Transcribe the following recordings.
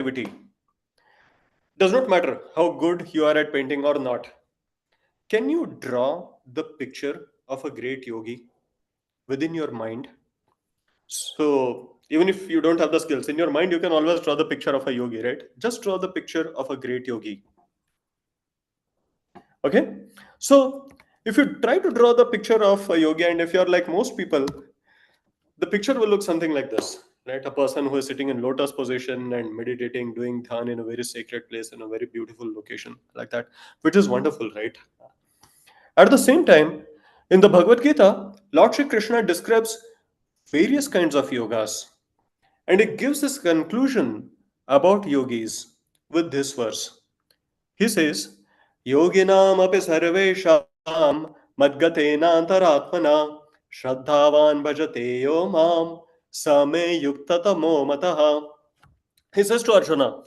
creativity. Does not matter how good you are at painting or not. Can you draw the picture of a great yogi within your mind? So, even if you don't have the skills in your mind, you can always draw the picture of a yogi, right? Just draw the picture of a great yogi. Okay? So, if you try to draw the picture of a yogi, and if you're like most people, the picture will look something like this, right? A person who is sitting in lotus position and meditating, doing dhyan in a very sacred place in a very beautiful location, like that, which is wonderful, right? At the same time, in the Bhagavad Gita, Lord Shri Krishna describes various kinds of yogas, and he gives this conclusion about yogis with this verse. He says, Yoginam api sarvesham madgatena antaratmana shraddhavan bhajate yo mam same yuktatamo mataha. He says to Arjuna,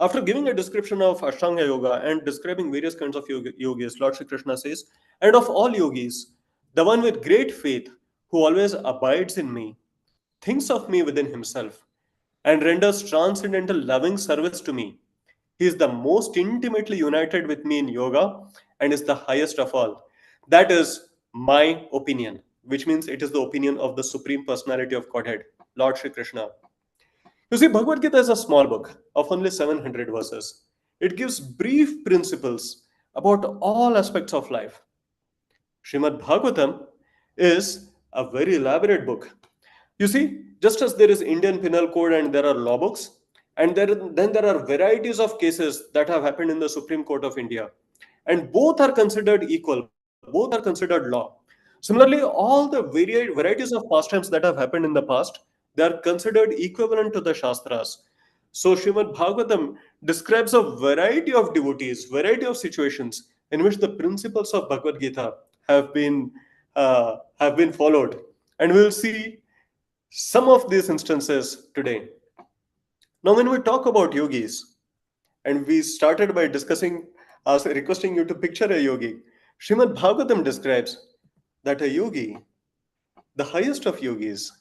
after giving a description of Ashtanga Yoga and describing various kinds of yogis, Lord Shri Krishna says, and of all yogis, the one with great faith who always abides in me, thinks of me within himself, and renders transcendental loving service to me. He is the most intimately united with me in yoga and is the highest of all. That is my opinion, which means it is the opinion of the Supreme Personality of Godhead, Lord Shri Krishna. You see, Bhagavad Gita is a small book of only 700 verses. It gives brief principles about all aspects of life. Srimad Bhagavatam is a very elaborate book. You see, just as there is Indian Penal Code and there are law books, and then there are varieties of cases that have happened in the Supreme Court of India, and both are considered equal, both are considered law. Similarly, all the varieties of pastimes that have happened in the past, they are considered equivalent to the Shastras. So Srimad Bhagavatam describes a variety of devotees, variety of situations in which the principles of Bhagavad Gita have been followed, and we'll see some of these instances today. Now, when we talk about yogis, and we started by discussing, requesting you to picture a yogi, Srimad Bhagavatam describes that a yogi, the highest of yogis,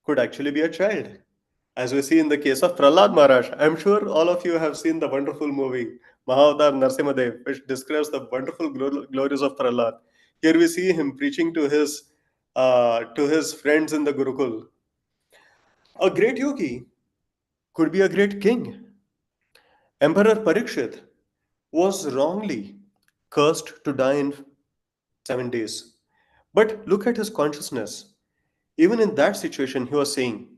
could actually be a child. As we see in the case of Prahlad Maharaj, I'm sure all of you have seen the wonderful movie Mahavatar Narsimhadev, which describes the wonderful glories of Prahlad. Here we see him preaching to his friends in the Gurukul. A great yogi could be a great king. Emperor Parikshit was wrongly cursed to die in 7 days. But look at his consciousness. Even in that situation, he was saying,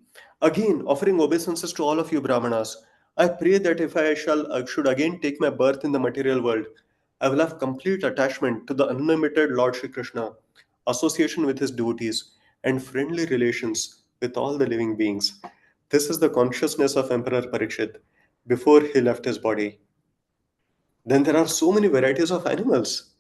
again, offering obeisances to all of you Brahmanas, I pray that if I should again take my birth in the material world, I will have complete attachment to the unlimited Lord Shri Krishna, association with his devotees, and friendly relations with all the living beings. This is the consciousness of Emperor Parikshit before he left his body. Then there are so many varieties of animals.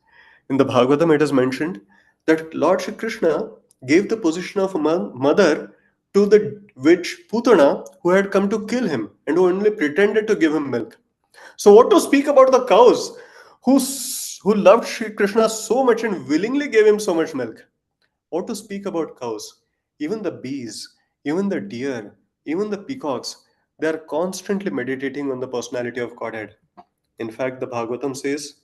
In the Bhagavatam, it is mentioned that Lord Shri Krishna gave the position of a mother to the witch Putana who had come to kill him and who only pretended to give him milk. So, what to speak about the cows who loved Shri Krishna so much and willingly gave him so much milk? What to speak about cows? Even the bees, even the deer, even the peacocks, they are constantly meditating on the personality of Godhead. In fact, the Bhagavatam says,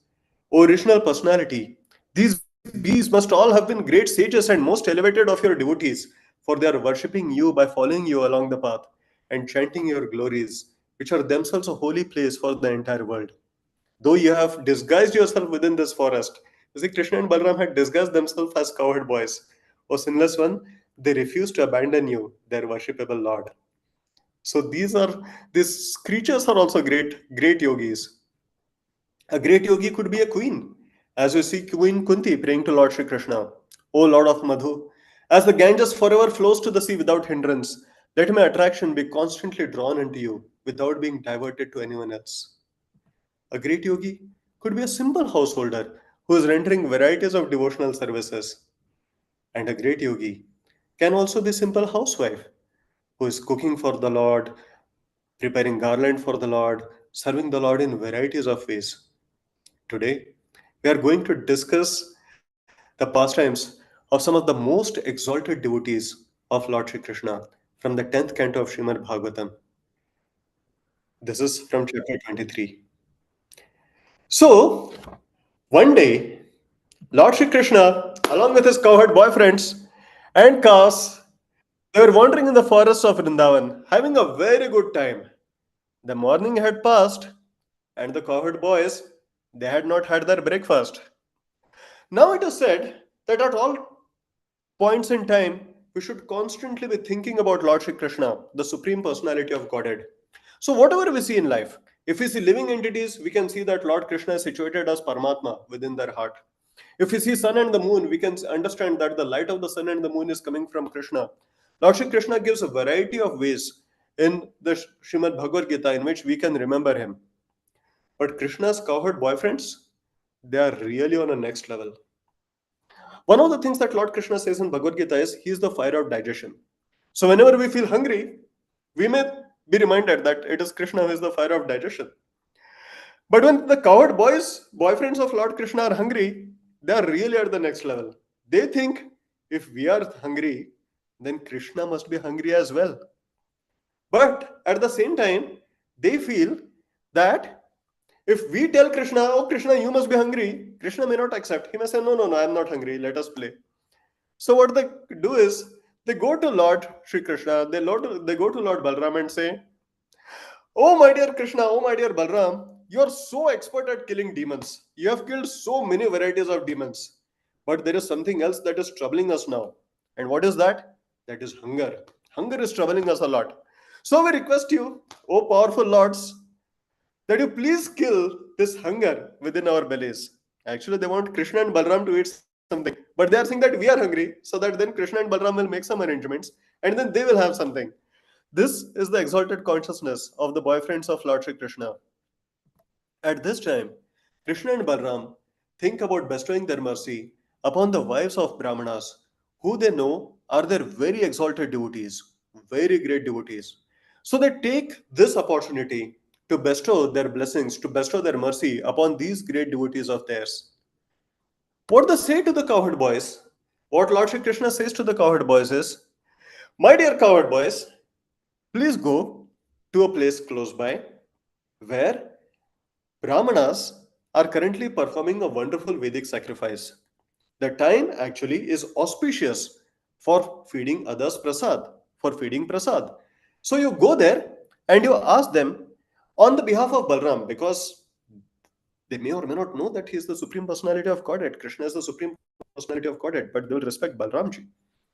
O original personality, these bees must all have been great sages and most elevated of your devotees, for they are worshipping you by following you along the path and chanting your glories, which are themselves a holy place for the entire world. Though you have disguised yourself within this forest, you see, Krishna and Balram had disguised themselves as cowherd boys. O sinless one, they refuse to abandon you, their worshipable Lord. So these creatures are also great yogis. A great yogi could be a queen, as we see Queen Kunti praying to Lord Shri Krishna, O Lord of Madhu, as the Ganges forever flows to the sea without hindrance, let my attraction be constantly drawn into you without being diverted to anyone else. A great yogi could be a simple householder who is rendering varieties of devotional services. And a great yogi can also be a simple housewife who is cooking for the Lord, preparing garland for the Lord, serving the Lord in varieties of ways. Today, we are going to discuss the pastimes of some of the most exalted devotees of Lord Shri Krishna from the 10th canto of Srimad Bhagavatam. This is from chapter 23. So, one day, Lord Shri Krishna, along with his cowherd boyfriends and cows, they were wandering in the forests of Vrindavan, having a very good time. The morning had passed, and the cowherd boys, they had not had their breakfast. Now it is said that at all points in time, we should constantly be thinking about Lord Shri Krishna, the Supreme Personality of Godhead. So, whatever we see in life, if we see living entities, we can see that Lord Krishna is situated as Paramatma within their heart. If we see sun and the moon, we can understand that the light of the sun and the moon is coming from Krishna. Lord Shri Krishna gives a variety of ways in the Srimad Bhagavad Gita in which we can remember him. But Krishna's cowherd boyfriends, they are really on a next level. One of the things that Lord Krishna says in Bhagavad Gita is he is the fire of digestion. So whenever we feel hungry, we may be reminded that it is Krishna who is the fire of digestion. But when the cowherd boyfriends of Lord Krishna are hungry, they are really at the next level. They think if we are hungry, then Krishna must be hungry as well. But at the same time, they feel that if we tell Krishna, oh Krishna, you must be hungry, Krishna may not accept. He may say, no, no, no, I'm not hungry. Let us play. So what they do is they go to Lord Shri Krishna, they go to Lord Balram and say, oh my dear Krishna, oh my dear Balram, you are so expert at killing demons. You have killed so many varieties of demons. But there is something else that is troubling us now. And what is that? That is hunger. Hunger is troubling us a lot. So we request you, oh powerful lords, that you please kill this hunger within our bellies. Actually, they want Krishna and Balram to eat something, but they are saying that we are hungry, so that then Krishna and Balram will make some arrangements and then they will have something. This is the exalted consciousness of the boyfriends of Lord Shri Krishna. At this time, Krishna and Balram think about bestowing their mercy upon the wives of Brahmanas, who they know are their very exalted devotees, very great devotees. So they take this opportunity to bestow their blessings, to bestow their mercy upon these great devotees of theirs. What they say to the cowherd boys, what Lord Shri Krishna says to the cowherd boys is, my dear cowherd boys, please go to a place close by where Brahmanas are currently performing a wonderful Vedic sacrifice. The time actually is auspicious for feeding others prasad, for feeding prasad. So you go there and you ask them on the behalf of Balram, because they may or may not know that he is the Supreme Personality of Godhead. Krishna is the Supreme Personality of Godhead, but they will respect Balramji.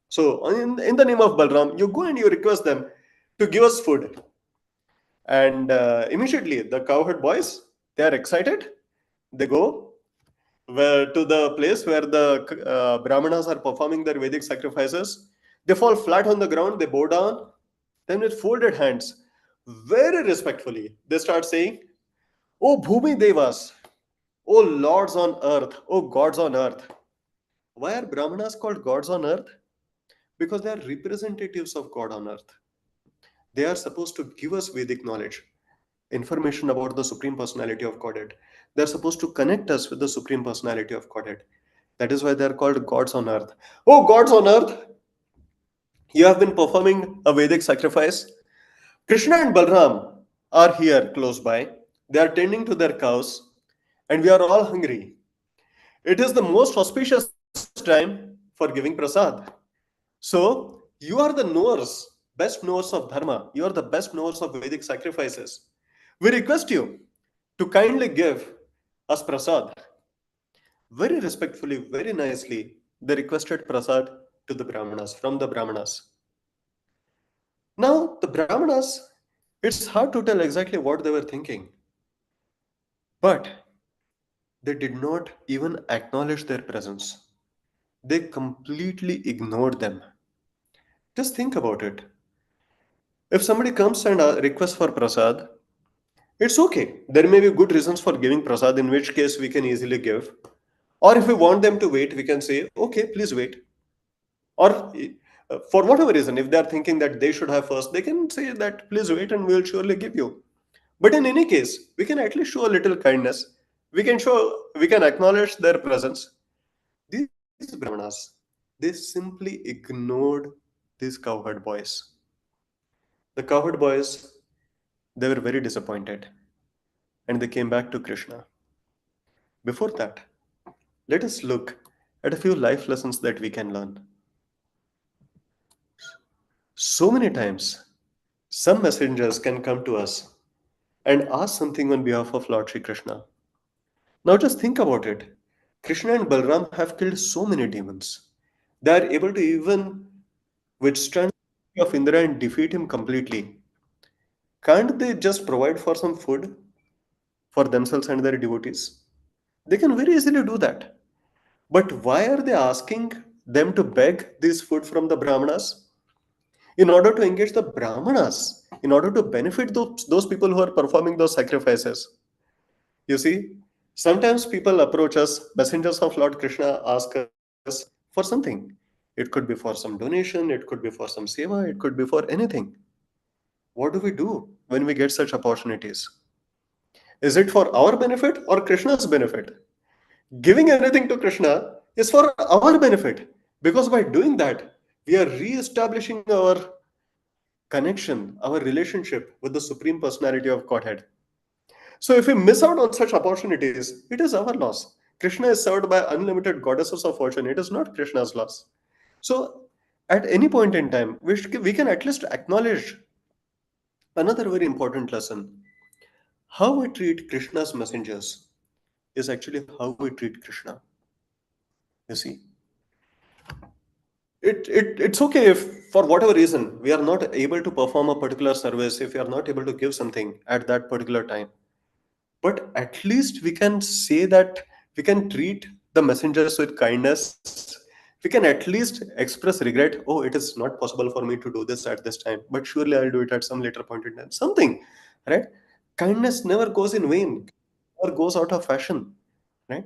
So in the name of Balram, you go and you request them to give us food. And immediately the cowherd boys, they are excited. They go to the place where the Brahmanas are performing their Vedic sacrifices. They fall flat on the ground, they bow down, then with folded hands, very respectfully, they start saying, O Bhumi Devas, O lords on earth, O gods on earth. Why are Brahmanas called gods on earth? Because they are representatives of God on earth. They are supposed to give us Vedic knowledge, information about the Supreme Personality of Godhead. They are supposed to connect us with the Supreme Personality of Godhead. That is why they are called gods on earth. Oh, gods on earth, you have been performing a Vedic sacrifice. Krishna and Balram are here close by. They are tending to their cows, and we are all hungry. It is the most auspicious time for giving prasad. So, you are the knowers, best knowers of Dharma. You are the best knowers of Vedic sacrifices. We request you to kindly give us prasad. Very respectfully, very nicely, they requested prasad to the Brahmanas, from the Brahmanas. Now, the Brahmanas, it's hard to tell exactly what they were thinking, but they did not even acknowledge their presence. They completely ignored them. Just think about it. If somebody comes and requests for prasad, it's okay. There may be good reasons for giving prasad, in which case we can easily give. Or if we want them to wait, we can say, okay, please wait. Or for whatever reason, if they are thinking that they should have first, they can say that please wait and we will surely give you. But in any case, we can at least show a little kindness. We can acknowledge their presence. These Brahmanas, they simply ignored these cowherd boys. The cowherd boys, They were very disappointed and they came back to Krishna. Before that, let us look at a few life lessons that we can learn. So many times, some messengers can come to us and ask something on behalf of Lord Sri Krishna. Now just think about it. Krishna and Balram have killed so many demons. They are able to even withstand the of Indra and defeat him completely. Can't they just provide for some food for themselves and their devotees? They can very easily do that. But why are they asking them to beg this food from the Brahmanas? In order to engage the Brahmanas, in order to benefit those people who are performing those sacrifices. You see, sometimes people approach us, messengers of Lord Krishna ask us for something. It could be for some donation, it could be for some seva, it could be for anything. What do we do when we get such opportunities? Is it for our benefit or Krishna's benefit? Giving anything to Krishna is for our benefit because by doing that, we are re-establishing our connection, our relationship with the Supreme Personality of Godhead. So if we miss out on such opportunities, it is our loss. Krishna is served by unlimited goddesses of fortune. It is not Krishna's loss. So at any point in time, we can at least acknowledge another very important lesson. How we treat Krishna's messengers is actually how we treat Krishna. You see, it's okay if for whatever reason we are not able to perform a particular service, if we are not able to give something at that particular time. But at least we can say that we can treat the messengers with kindness. We can at least express regret. Oh, it is not possible for me to do this at this time, but surely I'll do it at some later point in time. Something, right? Kindness never goes in vain, never goes out of fashion, right?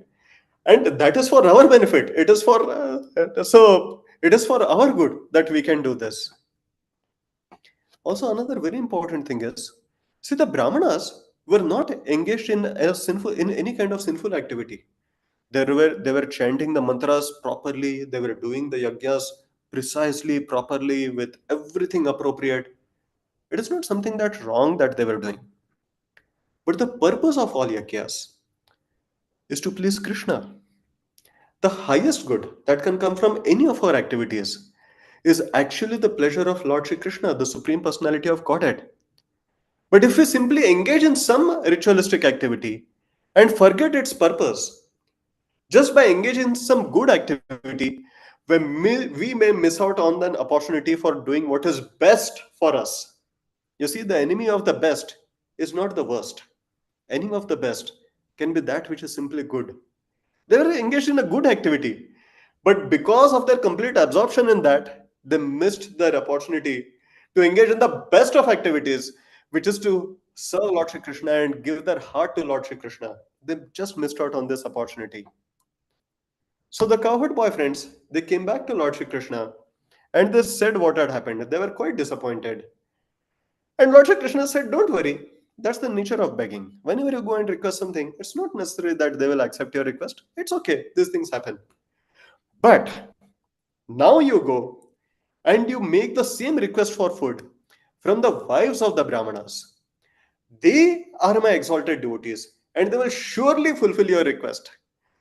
And that is for our benefit. It is for it is for our good that we can do this. Also, another very important thing is, see, the Brahmanas were not engaged in a sinful in any kind of sinful activity. They were chanting the mantras properly. They were doing the yajnas precisely, properly, with everything appropriate. It is not something that wrong that they were doing. But the purpose of all yajnas is to please Krishna. The highest good that can come from any of our activities is actually the pleasure of Lord Shri Krishna, the Supreme Personality of Godhead. But if we simply engage in some ritualistic activity and forget its purpose, just by engaging in some good activity, we may miss out on an opportunity for doing what is best for us. You see, the enemy of the best is not the worst. Enemy of the best can be that which is simply good. They were engaged in a good activity, but because of their complete absorption in that, they missed their opportunity to engage in the best of activities, which is to serve Lord Shri Krishna and give their heart to Lord Shri Krishna. They just missed out on this opportunity. So the cowherd boyfriends, they came back to Lord Shri Krishna and they said what had happened. They were quite disappointed. And Lord Shri Krishna said, don't worry. That's the nature of begging. Whenever you go and request something, it's not necessary that they will accept your request. It's okay. These things happen. But now you go and you make the same request for food from the wives of the Brahmanas. They are my exalted devotees and they will surely fulfill your request.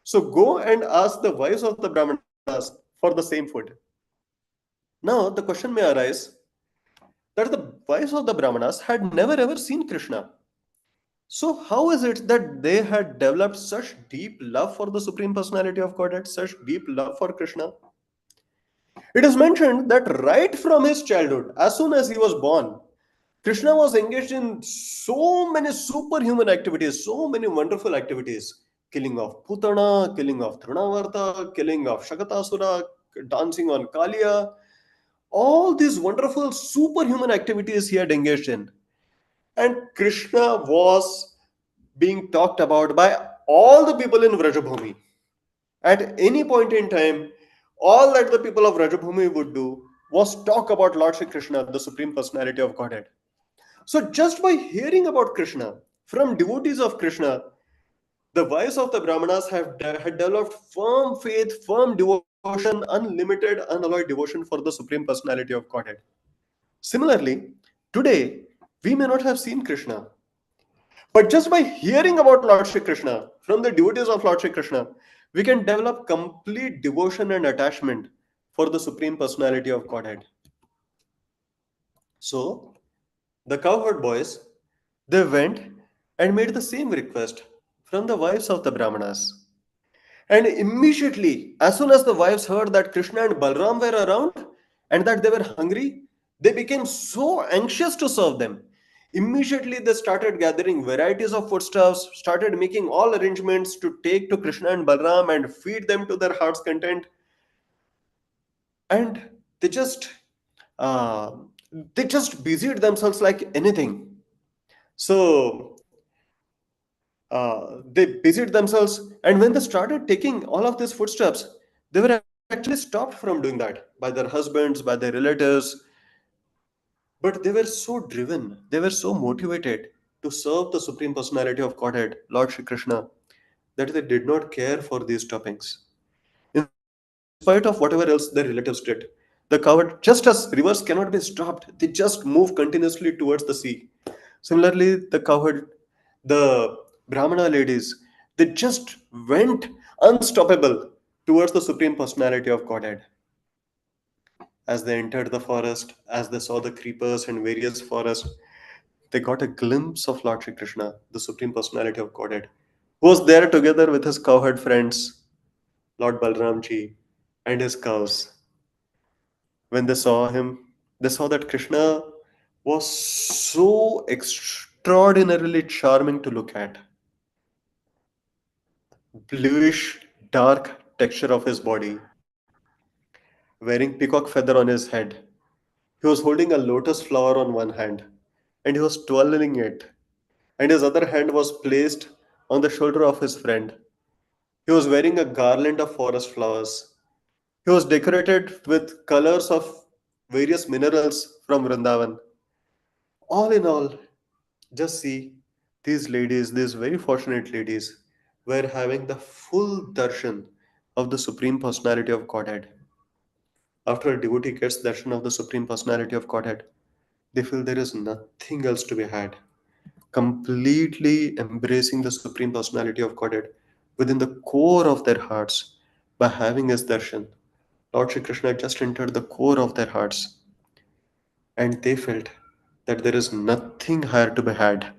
So go and ask the wives of the Brahmanas for the same food. Now the question may arise that the wives of the Brahmanas had never ever seen Krishna. So how is it that they had developed such deep love for the Supreme Personality of Godhead, such deep love for Krishna? It is mentioned that right from his childhood, as soon as he was born, Krishna was engaged in so many superhuman activities, so many wonderful activities. Killing of Putana, killing of Trinavarta, killing of Shakatasura, dancing on Kalia. All these wonderful superhuman activities he had engaged in. And Krishna was being talked about by all the people in Vrajabhumi. At any point in time, all that the people of Rajabhumi would do was talk about Lord Shri Krishna, the Supreme Personality of Godhead. So, just by hearing about Krishna from devotees of Krishna, the wives of the Brahmanas had developed firm faith, firm devotion, unlimited, unalloyed devotion for the Supreme Personality of Godhead. Similarly, today We may not have seen Krishna, but just by hearing about Lord Shri Krishna from the devotees of Lord Shri Krishna, we can develop complete devotion and attachment for the Supreme Personality of Godhead. So, the cowherd boys, they went and made the same request from the wives of the Brahmanas. And immediately, as soon as the wives heard that Krishna and Balram were around and that they were hungry, they became so anxious to serve them. Immediately, they started gathering varieties of foodstuffs, started making all arrangements to take to Krishna and Balram and feed them to their heart's content. And they just, uh, they just busied themselves like anything. So they busied themselves, and when they started taking all of these footsteps, they were actually stopped from doing that by their husbands, by their relatives. But they were so driven, they were so motivated to serve the Supreme Personality of Godhead, Lord Shri Krishna, that they did not care for these toppings. In spite of whatever else their relatives did, the coward, just as rivers cannot be stopped, they just move continuously towards the sea. Similarly, the cowherd, the Brahmana ladies, they just went unstoppable towards the Supreme Personality of Godhead. As they entered the forest, as they saw the creepers and various forests, they got a glimpse of Lord Shri Krishna, the Supreme Personality of Godhead, who was there together with his cowherd friends, Lord Balramji, and his cows. When they saw him, they saw that Krishna was so extraordinarily charming to look at. Bluish, dark texture of his body, wearing peacock feather on his head. He was holding a lotus flower on one hand, and he was twirling it, and his other hand was placed on the shoulder of his friend. He was wearing a garland of forest flowers. He was decorated with colors of various minerals from Vrindavan. All in all, just see, these ladies, these very fortunate ladies, were having the full darshan of the Supreme Personality of Godhead. After a devotee gets darshan of the Supreme Personality of Godhead, they feel there is nothing else to be had. Completely embracing the Supreme Personality of Godhead within the core of their hearts by having his darshan. Lord Shri Krishna just entered the core of their hearts, and they felt that there is nothing higher to be had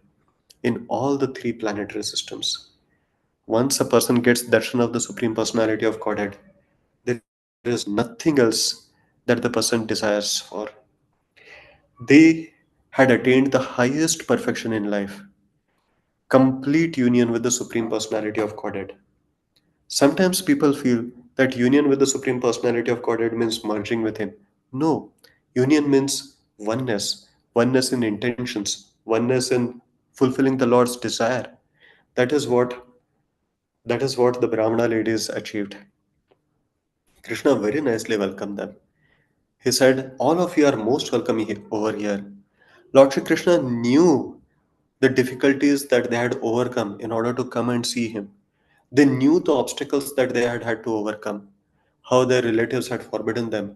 in all the three planetary systems. Once a person gets darshan of the Supreme Personality of Godhead, there is nothing else that the person desires for. They had attained the highest perfection in life, complete union with the Supreme Personality of Godhead. Sometimes people feel that union with the Supreme Personality of Godhead means merging with Him. No, union means oneness, oneness in intentions, oneness in fulfilling the Lord's desire. That is what that is what the Brahmana ladies achieved. Krishna very nicely welcomed them. He said, "All of you are most welcome over here." Lord Shri Krishna knew the difficulties that they had overcome in order to come and see him. They knew the obstacles that they had had to overcome, how their relatives had forbidden them.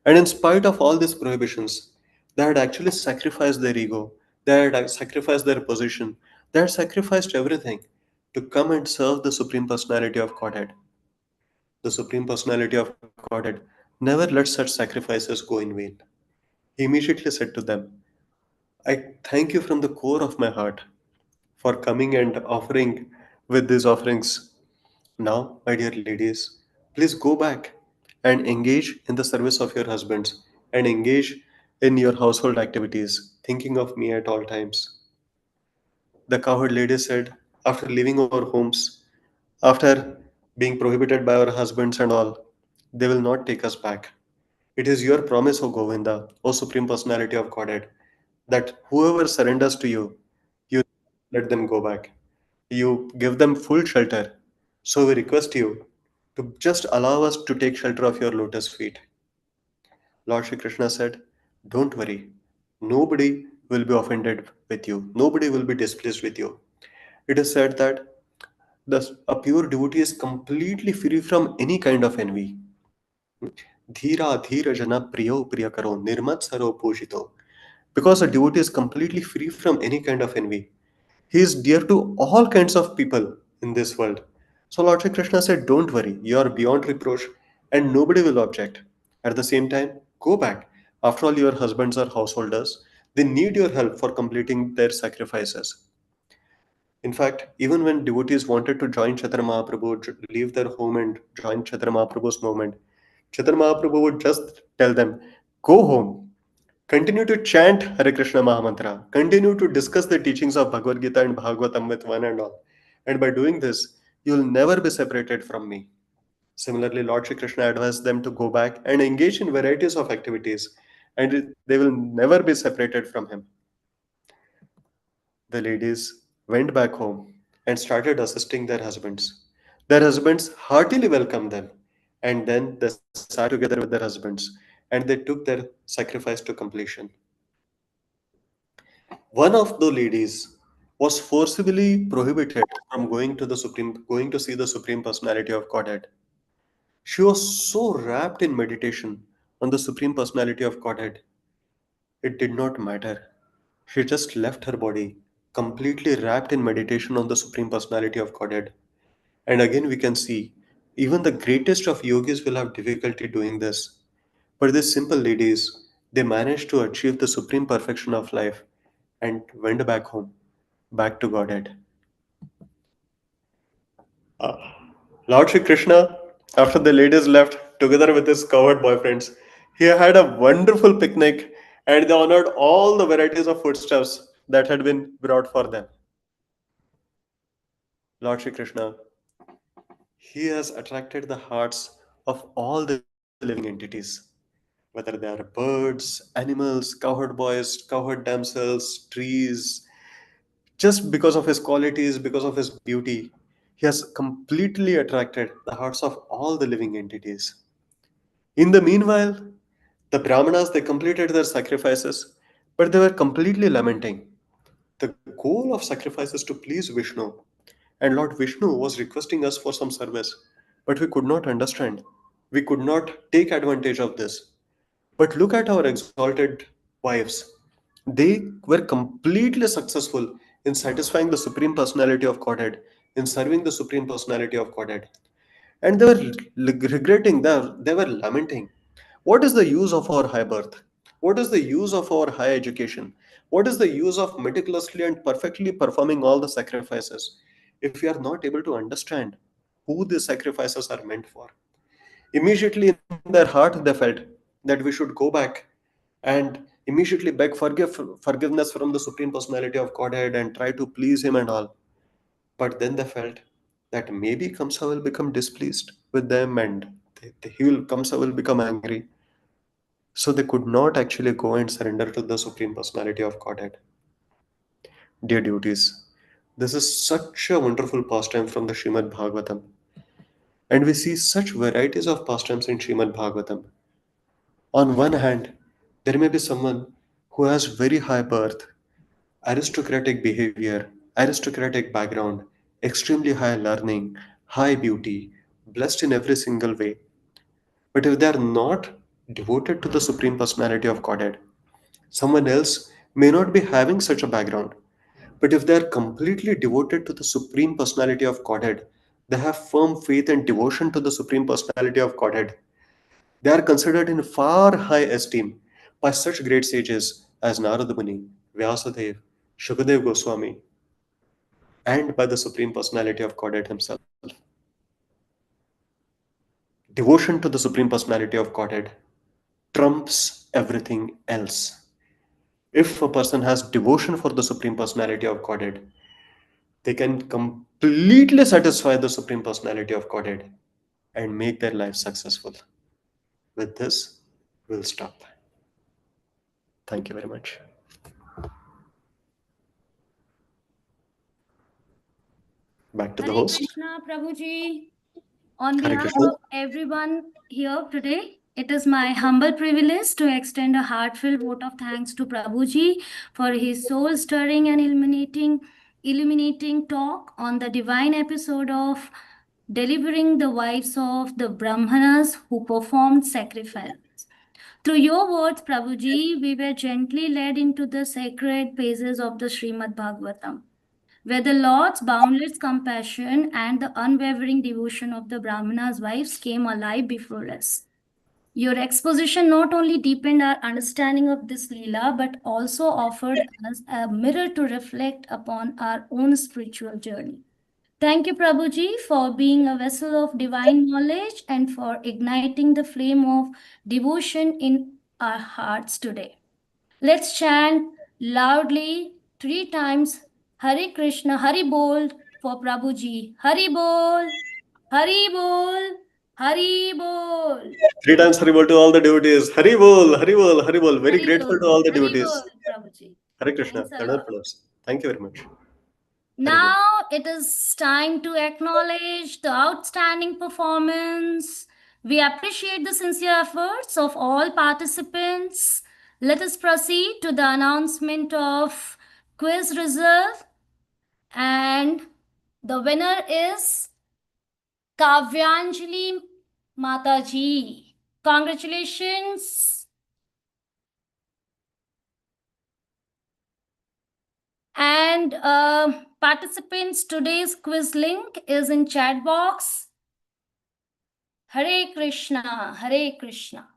And in spite of all these prohibitions, they had actually sacrificed their ego, they had sacrificed their position, they had sacrificed everything to come and serve the Supreme Personality of Godhead. The Supreme Personality of Godhead never let such sacrifices go in vain. He immediately said to them, "I thank you from the core of my heart for coming and offering with these offerings. Now, my dear ladies, please go back and engage in the service of your husbands and engage in your household activities, thinking of me at all times." The cowherd lady said, "After leaving our homes, after being prohibited by our husbands and all, they will not take us back. It is your promise, O Govinda, O Supreme Personality of Godhead, that whoever surrenders to you, you let them go back. You give them full shelter. So we request you to just allow us to take shelter of your lotus feet." Lord Shri Krishna said, "Don't worry. Nobody will be offended with you. Nobody will be displeased with you." It is said that a pure devotee is completely free from any kind of envy. धीरा धीर जन प्रियो प्रिय करो निर्मत्सरो पूजितो because a devotee is completely free from any kind of envy. He is dear to all kinds of people in this world. So Lord Shri Krishna said, don't worry, you are beyond reproach and nobody will object. At the same time, go back. After all, your husbands are householders. They need your help for completing their sacrifices. In fact, even when devotees wanted to join Chaitanya Mahaprabhu, leave their home and join Chaitanya Mahaprabhu's movement, Chaitanya Mahaprabhu would just tell them, go home, continue to chant Hare Krishna Mahamantra, continue to discuss the teachings of Bhagavad Gita and Bhagavatam with one and all. And by doing this, you will never be separated from me. Similarly, Lord Shri Krishna advised them to go back and engage in varieties of activities, and they will never be separated from him. The ladies went back home and started assisting their husbands. Their husbands heartily welcomed them, and then they sat together with their husbands and they took their sacrifice to completion. One of the ladies was forcibly prohibited from going to see the Supreme Personality of Godhead. She was so wrapped in meditation on the Supreme Personality of Godhead, it did not matter. She just left her body, completely wrapped in meditation on the Supreme Personality of Godhead. And again, we can see even the greatest of yogis will have difficulty doing this. But these simple ladies, they managed to achieve the supreme perfection of life and went back home, back to Godhead. Uh, Lord Shri Krishna, after the ladies left, together with his cowherd boyfriends, he had a wonderful picnic and they honored all the varieties of foodstuffs that had been brought for them. Lord Shri Krishna, he has attracted the hearts of all the living entities, whether they are birds, animals, cowherd boys, cowherd damsels, trees. Just because of his qualities, because of his beauty, he has completely attracted the hearts of all the living entities. In the meanwhile, the Brahmanas they completed their sacrifices, but they were completely lamenting. The goal of sacrifice is to please Vishnu, and Lord Vishnu was requesting us for some service, but we could not understand. We could not take advantage of this. But look at our exalted wives. They were completely successful in satisfying the Supreme Personality of Godhead, in serving the Supreme Personality of Godhead. And they were regretting, they were lamenting. What is the use of our high birth? What is the use of our high education? What is the use of meticulously and perfectly performing all the sacrifices if we are not able to understand who these sacrifices are meant for? Immediately in their heart, they felt that we should go back and immediately beg forgiveness from the Supreme Personality of Godhead and try to please Him and all. But then they felt that maybe Kamsa will become displeased with them and Kamsa will become angry. So they could not actually go and surrender to the Supreme Personality of Godhead. Dear devotees, this is such a wonderful pastime from the Srimad Bhagavatam. And we see such varieties of pastimes in Srimad Bhagavatam. On one hand, there may be someone who has very high birth, aristocratic behavior, aristocratic background, extremely high learning, high beauty, blessed in every single way. But if they are not devoted to the Supreme Personality of Godhead, someone else may not be having such a background. But if they are completely devoted to the Supreme Personality of Godhead, they have firm faith and devotion to the Supreme Personality of Godhead. They are considered in far high esteem by such great sages as Narada Muni, Vyasadeva, Shukadev Goswami, and by the Supreme Personality of Godhead Himself. Devotion to the Supreme Personality of Godhead trumps everything else. If a person has devotion for the Supreme Personality of Godhead, they can completely satisfy the Supreme Personality of Godhead and make their life successful. With this, we'll stop. Thank you very much. Back to the Hare host. Krishna, Prabhuji. On Hare behalf Krishna. of everyone here today, it is my humble privilege to extend a heartfelt vote of thanks to Prabhuji for his soul-stirring and illuminating talk on the divine episode of delivering the wives of the Brahmanas who performed sacrifice. Through your words, Prabhuji, we were gently led into the sacred pages of the Srimad Bhagavatam, where the Lord's boundless compassion and the unwavering devotion of the Brahmana's wives came alive before us. Your exposition not only deepened our understanding of this Leela, but also offered us a mirror to reflect upon our own spiritual journey. Thank you, Prabhuji, for being a vessel of divine knowledge and for igniting the flame of devotion in our hearts today. Let's chant loudly 3 times Hare Krishna, Hari Bol for Prabhuji. Hari Bol, Hari Bol, Hari Bol. 3 times Haribol to all the devotees. Haribol, Haribol, Haribol. Very Hari grateful Bol, to all the Hari Bol, devotees. Prabhuji. Hare Krishna. Thanks a Dandar lot. pranams. Thank you very much. Haribol. Now it is time to acknowledge the outstanding performance. We appreciate the sincere efforts of all participants. Let us proceed to the announcement of quiz result. And the winner is Kavyanjali Mataji. Congratulations. And participants, today's quiz link is in chat box. Hare Krishna, Hare Krishna.